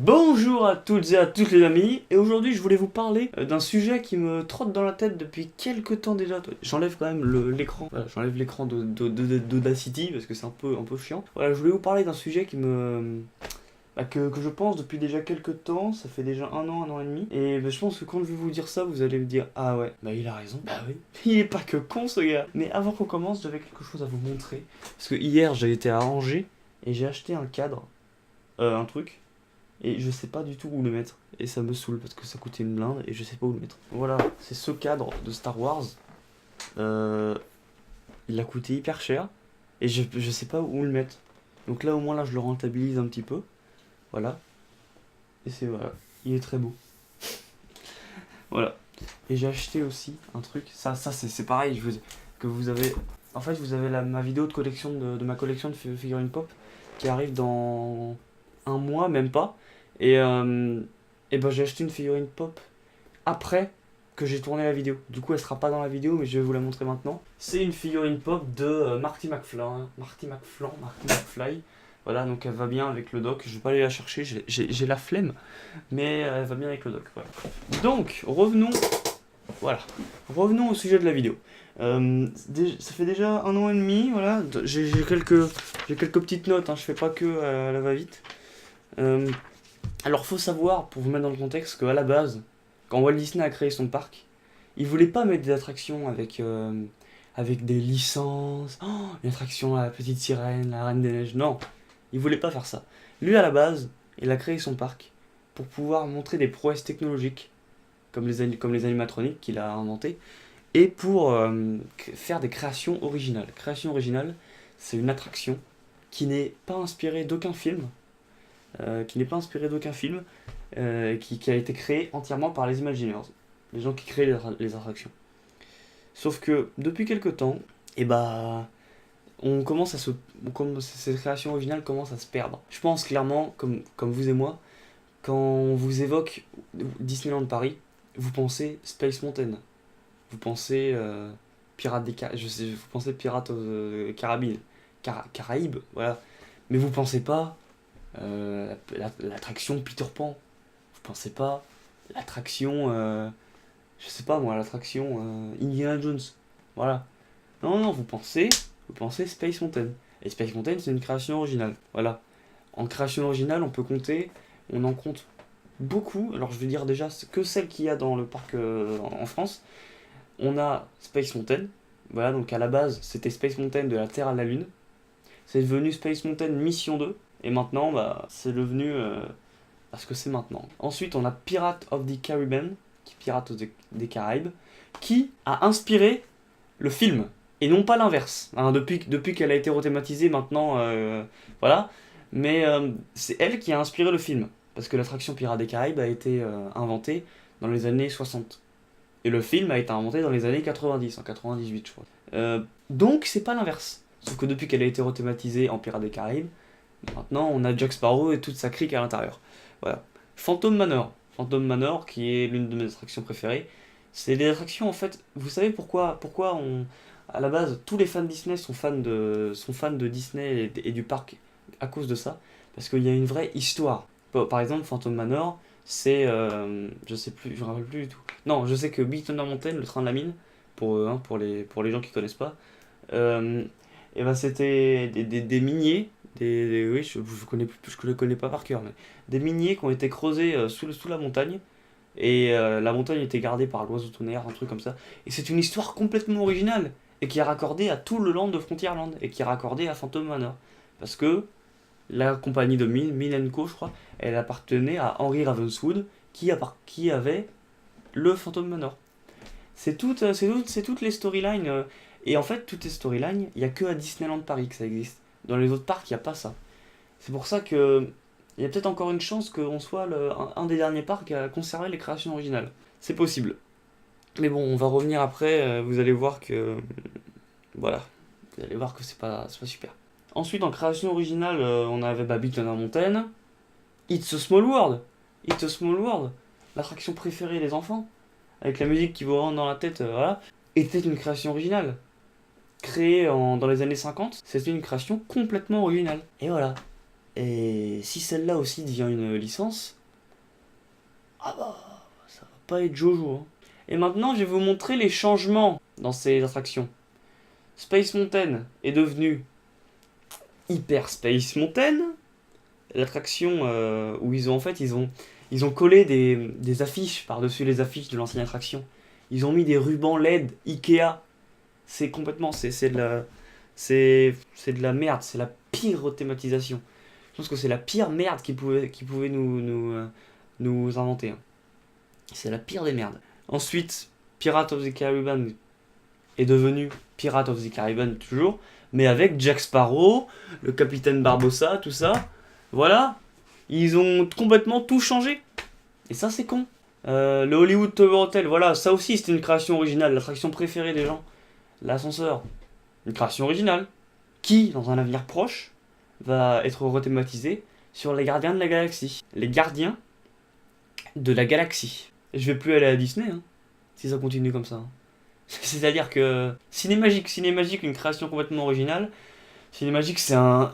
Bonjour à toutes et à tous les amis, et aujourd'hui je voulais vous parler d'un sujet qui me trotte dans la tête depuis quelques temps déjà. J'enlève quand même l'écran, voilà, j'enlève l'écran d'Audacity parce que c'est un peu chiant. Voilà, je voulais vous parler d'un sujet que je pense depuis déjà quelques temps, ça fait déjà un an et demi, et je pense que quand je vais vous dire ça, vous allez me dire ah ouais, bah il a raison, bah oui, il est pas que con ce gars. Mais avant qu'on commence, j'avais quelque chose à vous montrer, parce que hier j'ai été à Angers et j'ai acheté un cadre, un truc. Et je sais pas du tout où le mettre. Et ça me saoule parce que ça coûtait une blinde et je sais pas où le mettre. Voilà, c'est ce cadre de Star Wars. Euh, il a coûté hyper cher. Et je sais pas où le mettre. Donc là au moins là je le rentabilise un petit peu. Voilà. Et voilà. Il est très beau. Voilà. Et j'ai acheté aussi un truc. Ça c'est pareil. Que vous avez. En fait vous avez ma vidéo de collection de ma collection de figurines pop qui arrive dans un mois, même pas. Et ben j'ai acheté une figurine pop après que j'ai tourné la vidéo. Du coup, elle sera pas dans la vidéo, mais je vais vous la montrer maintenant. C'est une figurine pop de Marty McFly. Voilà, donc elle va bien avec le dock. Je vais pas aller la chercher, j'ai la flemme, mais elle va bien avec le dock. Voilà. Donc, voilà, revenons au sujet de la vidéo. Ça fait déjà un an et demi, voilà. J'ai quelques petites notes, hein, je fais pas que à la va-vite. Alors faut savoir, pour vous mettre dans le contexte, qu'à la base, quand Walt Disney a créé son parc, il voulait pas mettre des attractions avec des licences, une attraction à la petite sirène, la Reine des Neiges, non, il voulait pas faire ça. Lui à la base, il a créé son parc pour pouvoir montrer des prouesses technologiques, comme les animatroniques qu'il a inventés, et pour faire des créations originales. Création originale, c'est une attraction qui n'est pas inspirée d'aucun film, qui a été créé entièrement par les Imagineers, les gens qui créent les attractions. Sauf que depuis quelques temps, et bah, ces créations originales commencent à se perdre. Je pense clairement, comme vous et moi, quand on vous évoque Disneyland Paris, vous pensez Space Mountain, vous pensez vous pensez Pirates of the Caraïbes, voilà. Mais vous pensez pas l'attraction Peter Pan. Vous pensez pas l'attraction, je sais pas moi, l'attraction Indiana Jones. Voilà. Non, non, vous pensez Space Mountain. Et Space Mountain, c'est une création originale. Voilà. En création originale, on en compte beaucoup. Alors je vais dire déjà que celle qu'il y a dans le parc en France. On a Space Mountain. Voilà, donc à la base, c'était Space Mountain de la Terre à la Lune. C'est devenu Space Mountain Mission 2. Et maintenant, bah, c'est devenu parce que c'est maintenant. Ensuite, on a Pirates of the Caribbean, des Caraïbes, qui a inspiré le film, et non pas l'inverse. Hein, depuis qu'elle a été rethématisée maintenant, voilà. Mais c'est elle qui a inspiré le film, parce que l'attraction Pirates des Caraïbes a été inventée dans les années 60. Et le film a été inventé dans les années 90, en 98 je crois. Donc c'est pas l'inverse. Sauf que depuis qu'elle a été rethématisée en Pirates des Caraïbes, maintenant on a Jack Sparrow et toute sa clique à l'intérieur. Voilà. Phantom Manor. Phantom Manor, qui est l'une de mes attractions préférées. C'est des attractions en fait. Vous savez pourquoi à la base, tous les fans de Disney sont fans de Disney et du parc à cause de ça. Parce qu'il y a une vraie histoire. Par exemple, Phantom Manor, c'est. Je sais plus, je me rappelle plus du tout. Non, je sais que Big Thunder Mountain, le train de la mine, pour les gens qui connaissent pas, et ben c'était des miniers, oui, je le connais pas par cœur, mais des miniers qui ont été creusés sous la montagne, et la montagne était gardée par l'oiseau tonnerre, un truc comme ça. Et c'est une histoire complètement originale, et qui est raccordée à tout le land de Frontierland, et qui est raccordée à Phantom Manor. Parce que la compagnie de Mill Co, je crois, elle appartenait à Henry Ravenswood, qui avait le Phantom Manor. C'est toutes les storylines. Et en fait, toutes les storylines, il n'y a que à Disneyland Paris que ça existe. Dans les autres parcs, il n'y a pas ça. C'est pour ça que il y a peut-être encore une chance qu'on soit un des derniers parcs à conserver les créations originales. C'est possible. Mais bon, on va revenir après. Vous allez voir que. Voilà. Vous allez voir que c'est pas super. Ensuite, en création originale, on avait Big Thunder Mountain. It's a Small World. It's a Small World. L'attraction préférée des enfants. Avec la musique qui vous rentre dans la tête, voilà. Était une création originale. Créée dans les années 50, c'était une création complètement originale. Et voilà. Et si celle-là aussi devient une licence, ah bah, ça va pas être Jojo. Hein. Et maintenant, je vais vous montrer les changements dans ces attractions. Space Mountain est devenu Hyper Space Mountain, l'attraction où ils ont en fait ils ont collé des affiches par-dessus les affiches de l'ancienne attraction. Ils ont mis des rubans LED Ikea. C'est complètement c'est de la merde, c'est la pire rethématisation. Je pense que c'est la pire merde qu'ils pouvaient nous inventer. Hein. C'est la pire des merdes. Ensuite, Pirates of the Caribbean est devenu Pirates of the Caribbean toujours, mais avec Jack Sparrow, le capitaine Barbossa, tout ça. Voilà, ils ont complètement tout changé. Et ça, c'est con. Le Hollywood Tower Hotel, voilà, ça aussi c'était une création originale, l'attraction préférée des gens. L'ascenseur, une création originale, qui, dans un avenir proche, va être rethématisée sur les gardiens de la galaxie. Les gardiens de la galaxie. Et je vais plus aller à Disney, hein, si ça continue comme ça. Hein. C'est-à-dire que Cinémagique, une création complètement originale. Cinémagique, c'est un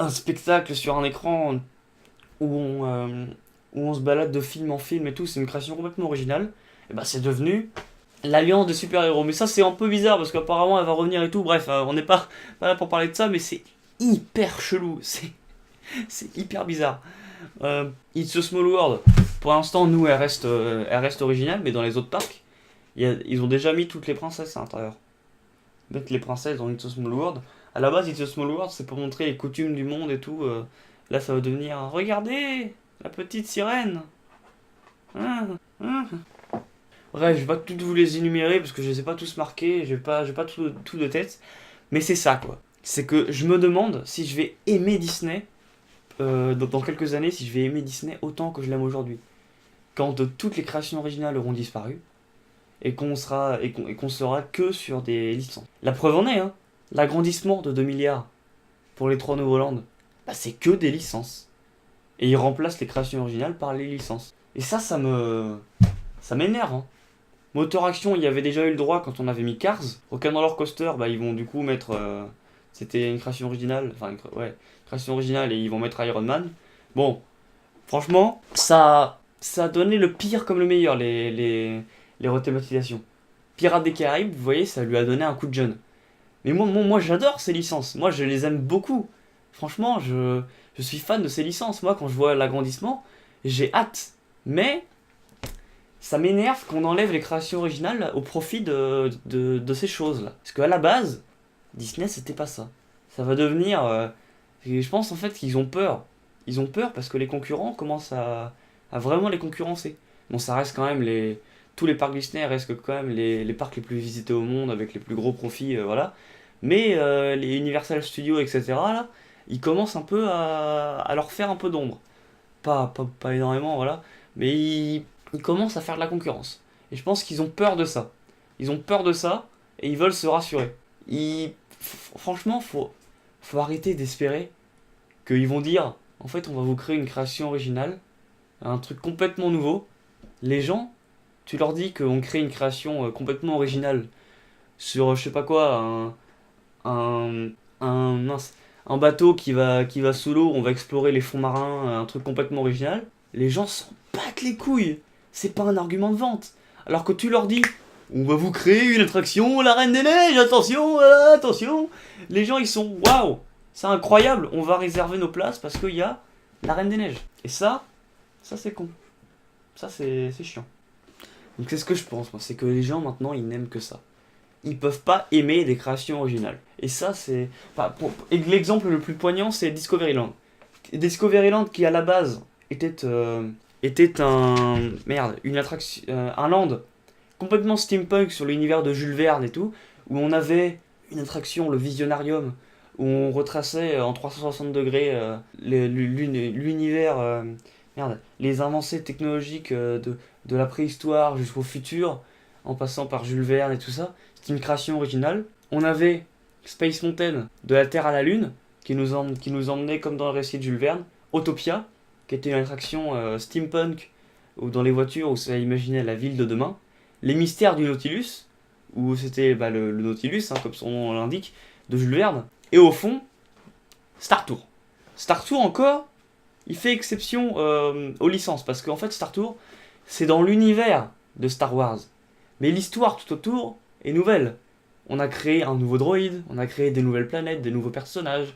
spectacle sur un écran où on se balade de film en film et tout. C'est une création complètement originale. Et bah, c'est devenu l'alliance des super-héros. Mais ça, c'est un peu bizarre parce qu'apparemment, elle va revenir et tout. Bref, on n'est pas là pour parler de ça, mais c'est hyper chelou. C'est hyper bizarre. It's a Small World. Pour l'instant, nous, elle reste originale, mais dans les autres parcs, ils ont déjà mis toutes les princesses à l'intérieur. Mettre les princesses dans It's a Small World. À la base, It's a Small World, c'est pour montrer les coutumes du monde et tout. Là, ça va devenir regardez la petite sirène. Bref, je vais pas toutes vous les énumérer parce que je les ai pas tous marqués. J'ai pas tout de tête. Mais c'est ça, quoi. C'est que je me demande si je vais aimer Disney dans quelques années, si je vais aimer Disney autant que je l'aime aujourd'hui. Quand toutes les créations originales auront disparu et qu'on sera que sur des licences. La preuve en est, hein. L'agrandissement de 2 milliards pour les 3 nouveaux lands, bah, c'est que des licences. Et ils remplacent les créations originales par les licences. Et ça m'énerve. Hein. Motor Action, il y avait déjà eu le droit quand on avait mis Cars. Rock'n'Roller Coaster, bah, ils vont du coup mettre... c'était une création originale. Enfin, création originale et ils vont mettre Iron Man. Bon, franchement, ça a donné le pire comme le meilleur, les rethématisations. Pirates des Caraïbes, vous voyez, ça lui a donné un coup de jeune. Mais moi j'adore ces licences. Moi, je les aime beaucoup. Franchement, je suis fan de ces licences. Moi, quand je vois l'agrandissement, j'ai hâte. Mais ça m'énerve qu'on enlève les créations originales au profit de ces choses-là. Parce qu'à la base, Disney, c'était pas ça. Ça va devenir... je pense en fait qu'ils ont peur. Ils ont peur parce que les concurrents commencent à vraiment les concurrencer. Bon, ça reste quand même tous les parcs Disney restent quand même les parcs les plus visités au monde avec les plus gros profits, voilà. Mais les Universal Studios, etc., là, ils commencent un peu à leur faire un peu d'ombre. Pas énormément, voilà. Mais ils commencent à faire de la concurrence. Et je pense qu'ils ont peur de ça. Ils ont peur de ça et ils veulent se rassurer. Franchement, faut arrêter d'espérer qu'ils vont dire en fait, on va vous créer une création originale, un truc complètement nouveau. Les gens, tu leur dis qu'on crée une création complètement originale sur, je sais pas quoi, un bateau qui va sous l'eau, on va explorer les fonds marins, un truc complètement original. Les gens s'en battent les couilles. C'est pas un argument de vente. Alors que tu leur dis, on va vous créer une attraction, la Reine des Neiges, attention, attention. Les gens, ils sont, waouh, c'est incroyable, on va réserver nos places parce qu'il y a la Reine des Neiges. Et ça c'est con. Ça, c'est chiant. Donc c'est ce que je pense, moi, c'est que les gens, maintenant, ils n'aiment que ça. Ils peuvent pas aimer des créations originales. Et ça, c'est... Et l'exemple le plus poignant, c'est Discoveryland. Discoveryland qui, à la base, était une attraction... un land complètement steampunk sur l'univers de Jules Verne et tout, où on avait une attraction, le Visionarium, où on retraçait en 360 degrés l'univers... les avancées technologiques de la préhistoire jusqu'au futur, en passant par Jules Verne et tout ça. C'est une création originale. On avait Space Mountain, de la Terre à la Lune, qui nous emmenait comme dans le récit de Jules Verne. Autopia, qui était une attraction steampunk, où dans les voitures, où ça imaginait la ville de demain. Les mystères du Nautilus, où c'était le Nautilus, hein, comme son nom l'indique, de Jules Verne. Et au fond, Star Tour. Star Tour encore, il fait exception aux licences, parce qu'en fait Star Tour, c'est dans l'univers de Star Wars. Mais l'histoire tout autour est nouvelle. On a créé un nouveau droïde, on a créé des nouvelles planètes, des nouveaux personnages.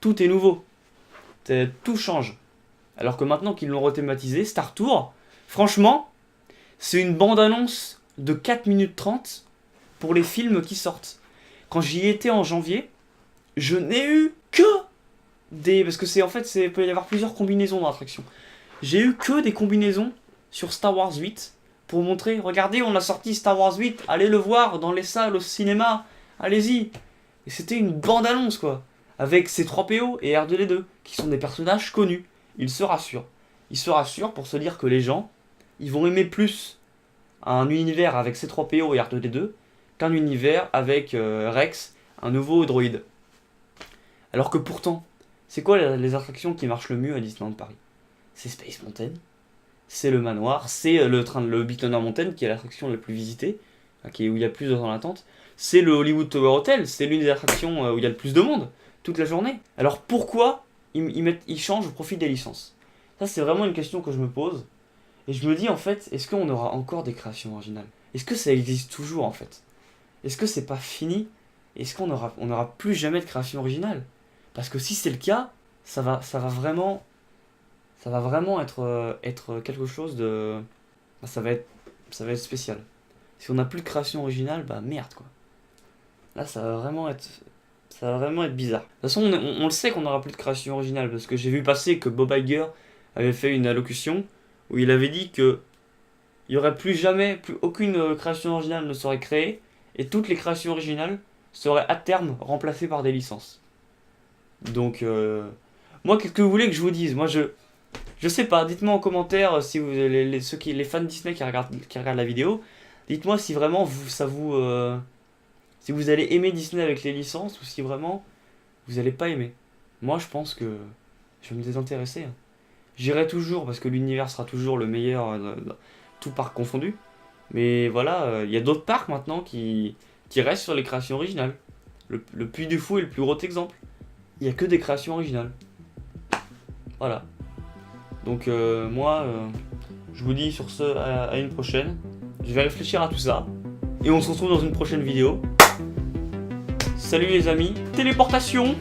Tout est nouveau. Tout change. Alors que maintenant qu'ils l'ont rethématisé, Star Tour, franchement, c'est une bande-annonce de 4 minutes 30 pour les films qui sortent. Quand j'y étais en janvier, je n'ai eu que des... Parce que il peut y avoir plusieurs combinaisons dans l'attraction. J'ai eu que des combinaisons sur Star Wars 8 pour montrer, regardez, on a sorti Star Wars 8, allez le voir dans les salles, au cinéma, allez-y. Et c'était une bande-annonce, quoi. Avec C3PO et R2D2, qui sont des personnages connus. Ils se rassurent. Ils se rassurent pour se dire que les gens, ils vont aimer plus un univers avec C3PO et R2D2 qu'un univers avec Rex, un nouveau droïde. Alors que pourtant, c'est quoi les attractions qui marchent le mieux à Disneyland Paris? C'est Space Mountain, c'est le manoir, c'est le Big Thunder Mountain qui est l'attraction la plus visitée, où il y a plus de temps d'attente. C'est le Hollywood Tower Hotel, c'est l'une des attractions où il y a le plus de monde toute la journée. Alors pourquoi ils changent au profit des licences? Ça, c'est vraiment une question que je me pose. Et je me dis en fait, est-ce qu'on aura encore des créations originales? Est-ce que ça existe toujours en fait? Est-ce que c'est pas fini? Est-ce qu'on aura plus jamais de création originale? Parce que si c'est le cas, ça va vraiment être quelque chose de... ça va être spécial. Si on n'a plus de création originale, bah merde quoi. Là ça va vraiment être bizarre. De toute façon on le sait qu'on n'aura plus de création originale, parce que j'ai vu passer que Bob Iger avait fait une allocution où il avait dit que il y aurait plus aucune création originale ne serait créée, et toutes les créations originales seraient à terme remplacées par des licences. Donc moi, qu'est-ce que vous voulez que je vous dise? Moi je sais pas, dites-moi en commentaire si vous les fans de Disney qui regardent la vidéo, dites-moi si vraiment si vous allez aimer Disney avec les licences, ou si vraiment vous allez pas aimer. Moi je pense que je vais me désintéresser. J'irai toujours parce que l'univers sera toujours le meilleur, tout parc confondu. Mais voilà, il y a d'autres parcs maintenant qui restent sur les créations originales. Le Puy du Fou est le plus gros exemple. Il n'y a que des créations originales. Voilà. Donc moi, je vous dis sur ce, à une prochaine. Je vais réfléchir à tout ça. Et on se retrouve dans une prochaine vidéo. Salut les amis. Téléportation!